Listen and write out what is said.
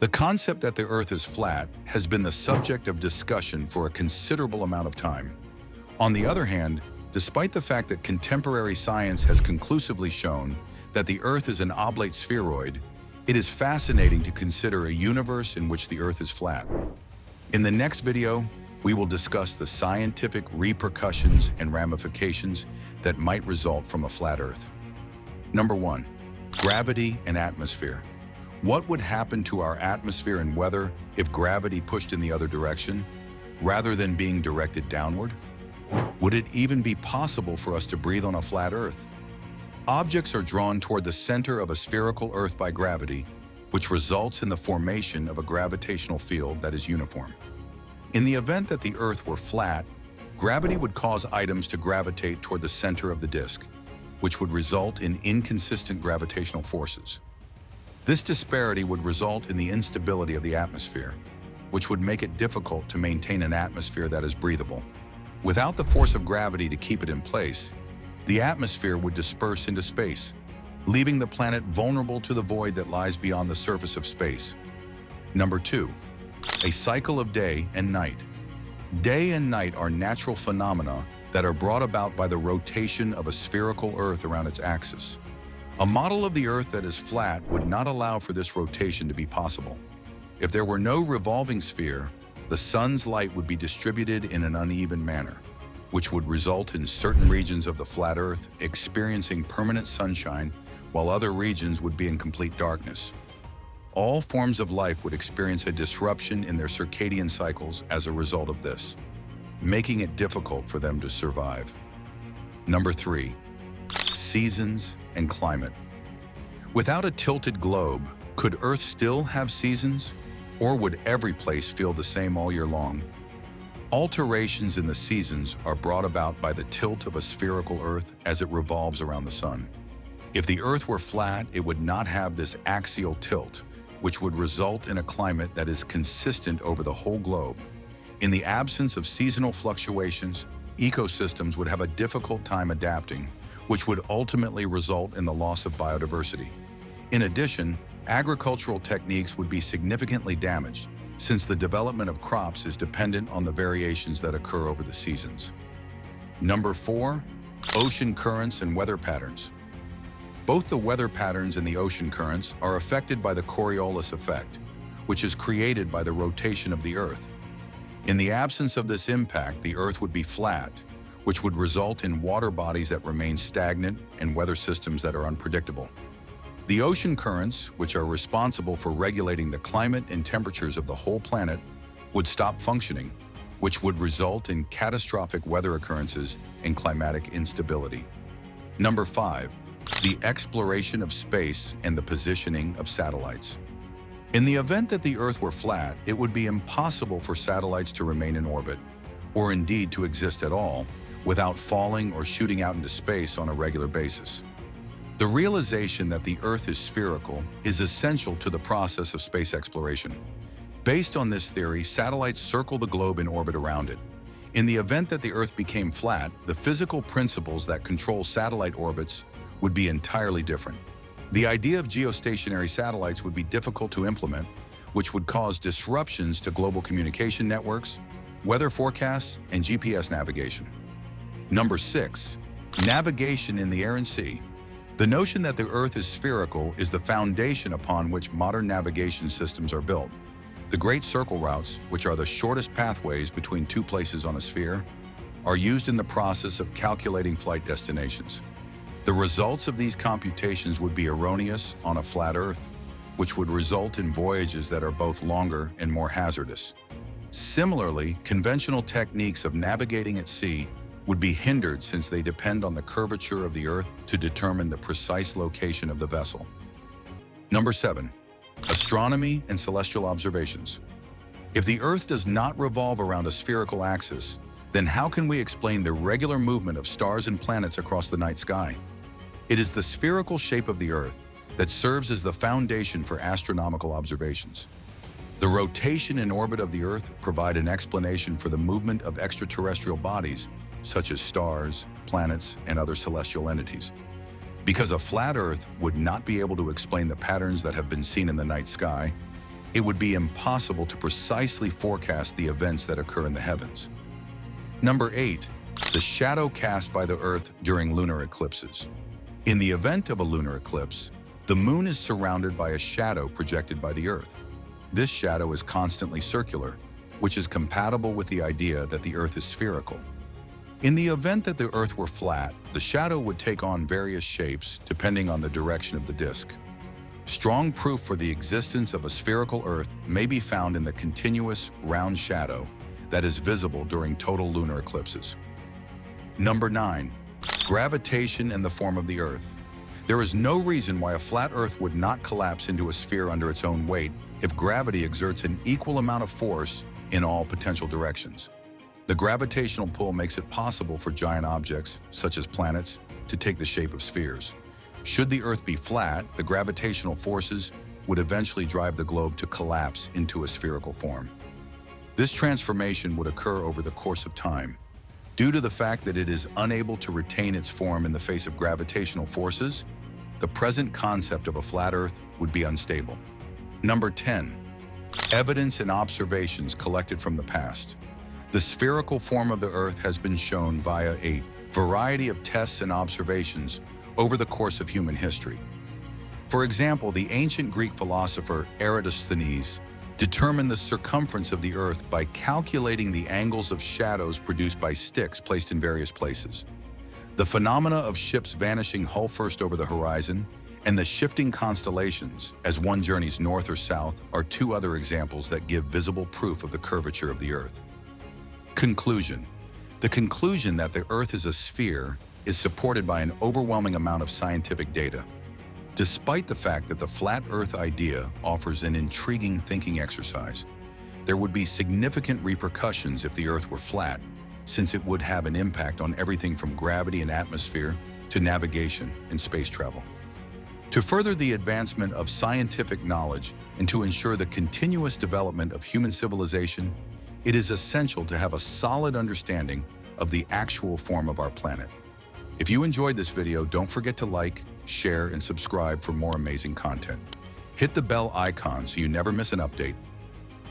The concept that the Earth is flat has been the subject of discussion for a considerable amount of time. On the other hand, despite the fact that contemporary science has conclusively shown that the Earth is an oblate spheroid, it is fascinating to consider a universe in which the Earth is flat. In the next video, we will discuss the scientific repercussions and ramifications that might result from a flat Earth. Number 1. Gravity and atmosphere. What would happen to our atmosphere and weather if gravity pushed in the other direction, rather than being directed downward? Would it even be possible for us to breathe on a flat Earth? Objects are drawn toward the center of a spherical Earth by gravity, which results in the formation of a gravitational field that is uniform. In the event that the Earth were flat, gravity would cause items to gravitate toward the center of the disk, which would result in inconsistent gravitational forces. This disparity would result in the instability of the atmosphere, which would make it difficult to maintain an atmosphere that is breathable. Without the force of gravity to keep it in place, the atmosphere would disperse into space, leaving the planet vulnerable to the void that lies beyond the surface of space. Number 2. A cycle of day and night. Day and night are natural phenomena that are brought about by the rotation of a spherical Earth around its axis. A model of the Earth that is flat would not allow for this rotation to be possible. If there were no revolving sphere, the sun's light would be distributed in an uneven manner, which would result in certain regions of the flat Earth experiencing permanent sunshine, while other regions would be in complete darkness. All forms of life would experience a disruption in their circadian cycles as a result of this, making it difficult for them to survive. Number 3. Seasons and climate. Without a tilted globe, could Earth still have seasons? Or would every place feel the same all year long? Alterations in the seasons are brought about by the tilt of a spherical Earth as it revolves around the sun. If the Earth were flat, it would not have this axial tilt, which would result in a climate that is consistent over the whole globe. In the absence of seasonal fluctuations, ecosystems would have a difficult time adapting, which would ultimately result in the loss of biodiversity. In addition, agricultural techniques would be significantly damaged, since the development of crops is dependent on the variations that occur over the seasons. Number 4. Ocean currents and weather patterns. Both the weather patterns and the ocean currents are affected by the Coriolis effect, which is created by the rotation of the Earth. In the absence of this impact, the Earth would be flat, which would result in water bodies that remain stagnant and weather systems that are unpredictable. The ocean currents, which are responsible for regulating the climate and temperatures of the whole planet, would stop functioning, which would result in catastrophic weather occurrences and climatic instability. Number 5. The exploration of space and the positioning of satellites. In the event that the Earth were flat, it would be impossible for satellites to remain in orbit, or indeed to exist at all, without falling or shooting out into space on a regular basis. The realization that the Earth is spherical is essential to the process of space exploration. Based on this theory, satellites circle the globe in orbit around it. In the event that the Earth became flat, the physical principles that control satellite orbits would be entirely different. The idea of geostationary satellites would be difficult to implement, which would cause disruptions to global communication networks, weather forecasts, and GPS navigation. Number 6. Navigation in the air and sea. The notion that the Earth is spherical is the foundation upon which modern navigation systems are built. The Great Circle routes, which are the shortest pathways between two places on a sphere, are used in the process of calculating flight destinations. The results of these computations would be erroneous on a flat Earth, which would result in voyages that are both longer and more hazardous. Similarly, conventional techniques of navigating at sea would be hindered since they depend on the curvature of the Earth to determine the precise location of the vessel. Number 7. Astronomy and celestial observations. If the Earth does not revolve around a spherical axis, then how can we explain the regular movement of stars and planets across the night sky? It is the spherical shape of the Earth that serves as the foundation for astronomical observations. The rotation and orbit of the Earth provide an explanation for the movement of extraterrestrial bodies, such as stars, planets, and other celestial entities. Because a flat Earth would not be able to explain the patterns that have been seen in the night sky, it would be impossible to precisely forecast the events that occur in the heavens. Number 8. The shadow cast by the Earth during lunar eclipses. In the event of a lunar eclipse, the moon is surrounded by a shadow projected by the Earth. This shadow is constantly circular, which is compatible with the idea that the Earth is spherical. In the event that the Earth were flat, the shadow would take on various shapes depending on the direction of the disk. Strong proof for the existence of a spherical Earth may be found in the continuous, round shadow that is visible during total lunar eclipses. Number 9. Gravitation and the form of the Earth. There is no reason why a flat Earth would not collapse into a sphere under its own weight if gravity exerts an equal amount of force in all potential directions. The gravitational pull makes it possible for giant objects, such as planets, to take the shape of spheres. Should the Earth be flat, the gravitational forces would eventually drive the globe to collapse into a spherical form. This transformation would occur over the course of time. Due to the fact that it is unable to retain its form in the face of gravitational forces, the present concept of a flat Earth would be unstable. Number 10. Evidence and observations collected from the past. The spherical form of the Earth has been shown via a variety of tests and observations over the course of human history. For example, the ancient Greek philosopher Eratosthenes determined the circumference of the Earth by calculating the angles of shadows produced by sticks placed in various places. The phenomena of ships vanishing hull first over the horizon and the shifting constellations as one journeys north or south are two other examples that give visible proof of the curvature of the Earth. Conclusion. The conclusion that the Earth is a sphere is supported by an overwhelming amount of scientific data. Despite the fact that the flat Earth idea offers an intriguing thinking exercise, there would be significant repercussions if the Earth were flat, since it would have an impact on everything from gravity and atmosphere to navigation and space travel. To further the advancement of scientific knowledge and to ensure the continuous development of human civilization, it is essential to have a solid understanding of the actual form of our planet. If you enjoyed this video, don't forget to like, share, and subscribe for more amazing content. Hit the bell icon so you never miss an update.